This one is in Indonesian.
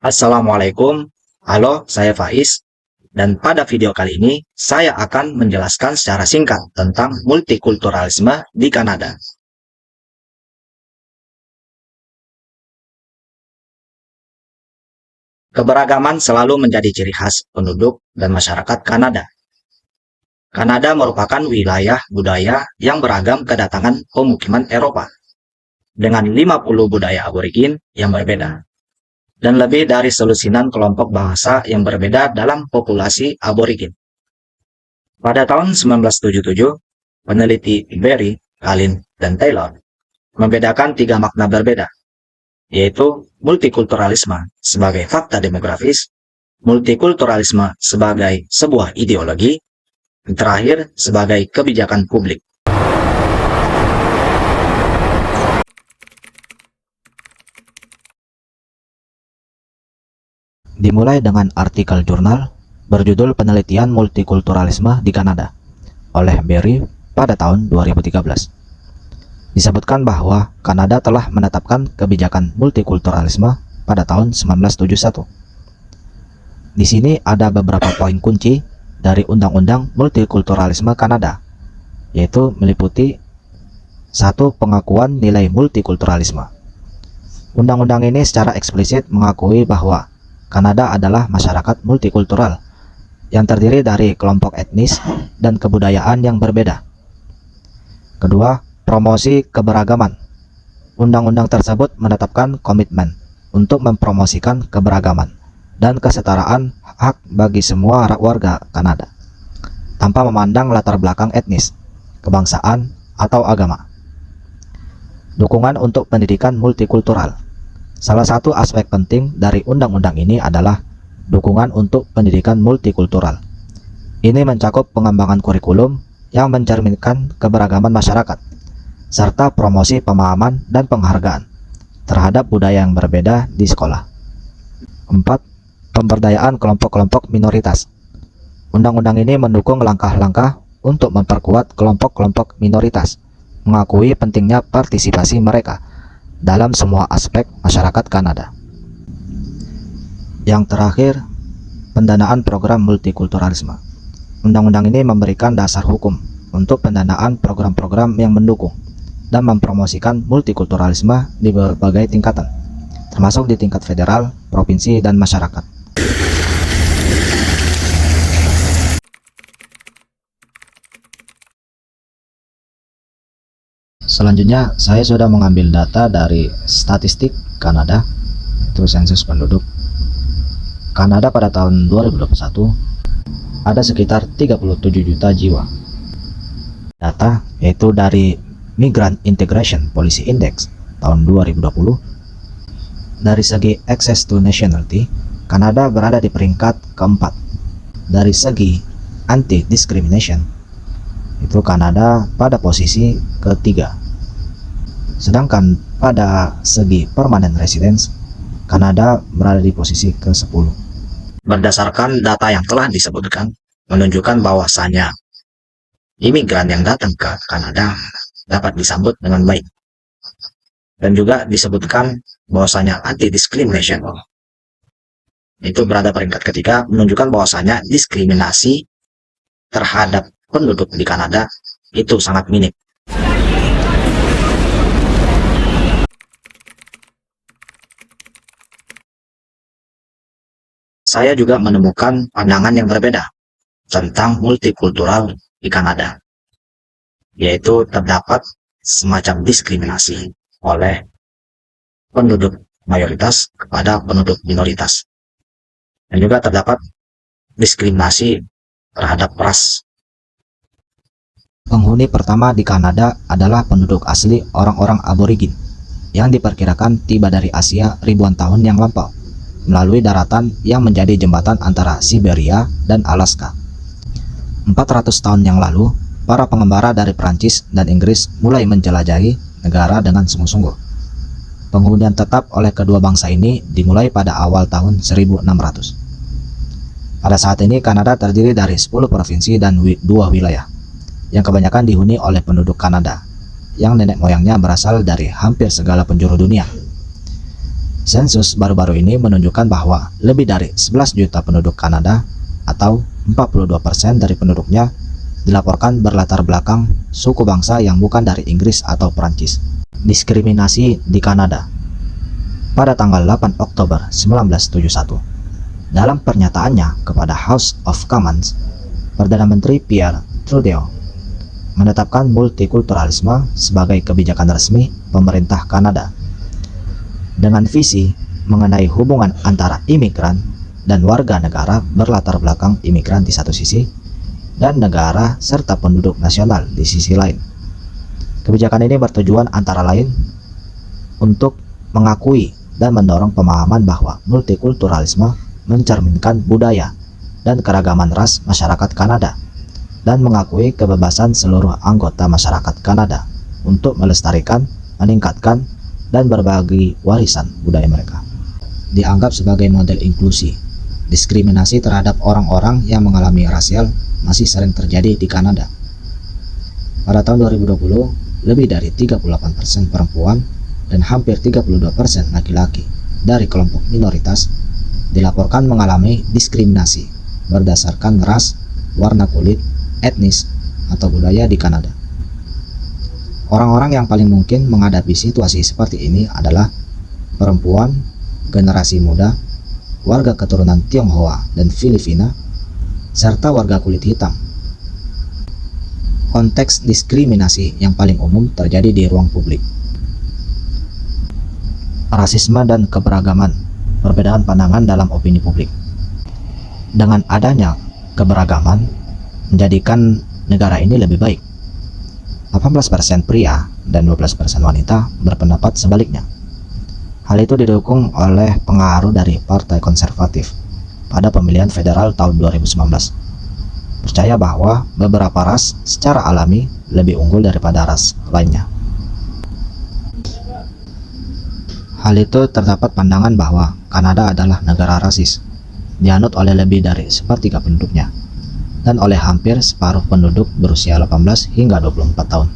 Assalamualaikum, halo saya Faiz, dan pada video kali ini saya akan menjelaskan secara singkat tentang multikulturalisme di Kanada. Keberagaman selalu menjadi ciri khas penduduk dan masyarakat Kanada. Kanada merupakan wilayah budaya yang beragam kedatangan pemukiman Eropa, dengan 50 budaya aborigin yang berbeda, dan lebih dari selusinan kelompok bahasa yang berbeda dalam populasi aborigin. Pada tahun 1977, peneliti Berry, Kalin, dan Taylor membedakan tiga makna berbeda, yaitu multikulturalisme sebagai fakta demografis, multikulturalisme sebagai sebuah ideologi, dan terakhir sebagai kebijakan publik. Dimulai dengan artikel jurnal berjudul Penelitian Multikulturalisme di Kanada oleh Berry pada tahun 2013. Disebutkan bahwa Kanada telah menetapkan kebijakan multikulturalisme pada tahun 1971. Di sini ada beberapa poin kunci dari Undang-Undang Multikulturalisme Kanada, yaitu meliputi 1. Pengakuan nilai multikulturalisme. Undang-undang ini secara eksplisit mengakui bahwa Kanada adalah masyarakat multikultural yang terdiri dari kelompok etnis dan kebudayaan yang berbeda. Kedua, promosi keberagaman. Undang-undang tersebut menetapkan komitmen untuk mempromosikan keberagaman dan kesetaraan hak bagi semua warga Kanada, tanpa memandang latar belakang etnis, kebangsaan, atau agama. Dukungan untuk pendidikan multikultural. Salah satu aspek penting dari undang-undang ini adalah dukungan untuk pendidikan multikultural. Ini mencakup pengembangan kurikulum yang mencerminkan keberagaman masyarakat, serta promosi pemahaman dan penghargaan terhadap budaya yang berbeda di sekolah. 4. Pemberdayaan kelompok-kelompok minoritas. Undang-undang ini mendukung langkah-langkah untuk memperkuat kelompok-kelompok minoritas, mengakui pentingnya partisipasi mereka dalam semua aspek masyarakat Kanada. Yang terakhir, pendanaan program multikulturalisme. Undang-undang ini memberikan dasar hukum untuk pendanaan program-program yang mendukung dan mempromosikan multikulturalisme di berbagai tingkatan, termasuk di tingkat federal, provinsi, dan masyarakat. Selanjutnya, saya sudah mengambil data dari statistik Kanada, itu sensus penduduk. Kanada pada tahun 2021 ada sekitar 37 juta jiwa. Data yaitu dari Migrant Integration Policy Index tahun 2020. Dari segi access to nationality, Kanada berada di peringkat keempat. Dari segi anti-discrimination, itu Kanada pada posisi ketiga. Sedangkan pada segi permanent residence, Kanada berada di posisi ke-10. Berdasarkan data yang telah disebutkan, menunjukkan bahwasanya imigran yang datang ke Kanada dapat disambut dengan baik. Dan juga disebutkan bahwasanya anti-discrimination itu berada peringkat ketiga, menunjukkan bahwasanya diskriminasi terhadap penduduk di Kanada itu sangat minim. Saya juga menemukan pandangan yang berbeda tentang multikultural di Kanada, yaitu terdapat semacam diskriminasi oleh penduduk mayoritas kepada penduduk minoritas, dan juga terdapat diskriminasi terhadap ras. Penghuni pertama di Kanada adalah penduduk asli orang-orang aborigin yang diperkirakan tiba dari Asia ribuan tahun yang lampau melalui daratan yang menjadi jembatan antara Siberia dan Alaska. 400 tahun yang lalu, para pengembara dari Prancis dan Inggris mulai menjelajahi negara dengan sungguh-sungguh. Penghunian tetap oleh kedua bangsa ini dimulai pada awal tahun 1600. Pada saat ini Kanada terdiri dari 10 provinsi dan 2 wilayah, yang kebanyakan dihuni oleh penduduk Kanada, yang nenek moyangnya berasal dari hampir segala penjuru dunia. Sensus baru-baru ini menunjukkan bahwa lebih dari 11 juta penduduk Kanada atau 42% dari penduduknya dilaporkan berlatar belakang suku bangsa yang bukan dari Inggris atau Perancis. Diskriminasi di Kanada. Pada tanggal 8 Oktober 1971, dalam pernyataannya kepada House of Commons, Perdana Menteri Pierre Trudeau menetapkan multikulturalisme sebagai kebijakan resmi pemerintah Kanada dengan visi mengenai hubungan antara imigran dan warga negara berlatar belakang imigran di satu sisi dan negara serta penduduk nasional di sisi lain. Kebijakan ini bertujuan antara lain untuk mengakui dan mendorong pemahaman bahwa multikulturalisme mencerminkan budaya dan keragaman ras masyarakat Kanada dan mengakui kebebasan seluruh anggota masyarakat Kanada untuk melestarikan, meningkatkan, dan berbagi warisan budaya mereka. Dianggap sebagai model inklusi, diskriminasi terhadap orang-orang yang mengalami rasial masih sering terjadi di Kanada. Pada tahun 2020, lebih dari 38% perempuan dan hampir 32% laki-laki dari kelompok minoritas dilaporkan mengalami diskriminasi berdasarkan ras, warna kulit, etnis, atau budaya di Kanada. Orang-orang yang paling mungkin menghadapi situasi seperti ini adalah perempuan, generasi muda, warga keturunan Tionghoa dan Filipina, serta warga kulit hitam. Konteks diskriminasi yang paling umum terjadi di ruang publik. Rasisme dan keberagaman, perbedaan pandangan dalam opini publik. Dengan adanya keberagaman, menjadikan negara ini lebih baik. 18% pria dan 12% wanita berpendapat sebaliknya. Hal itu didukung oleh pengaruh dari Partai Konservatif pada pemilihan federal tahun 2019. Percaya bahwa beberapa ras secara alami lebih unggul daripada ras lainnya. Hal itu terdapat pandangan bahwa Kanada adalah negara rasis, dianut oleh lebih dari sepertiga penduduknya, dan oleh hampir separuh penduduk berusia 18 hingga 24 tahun.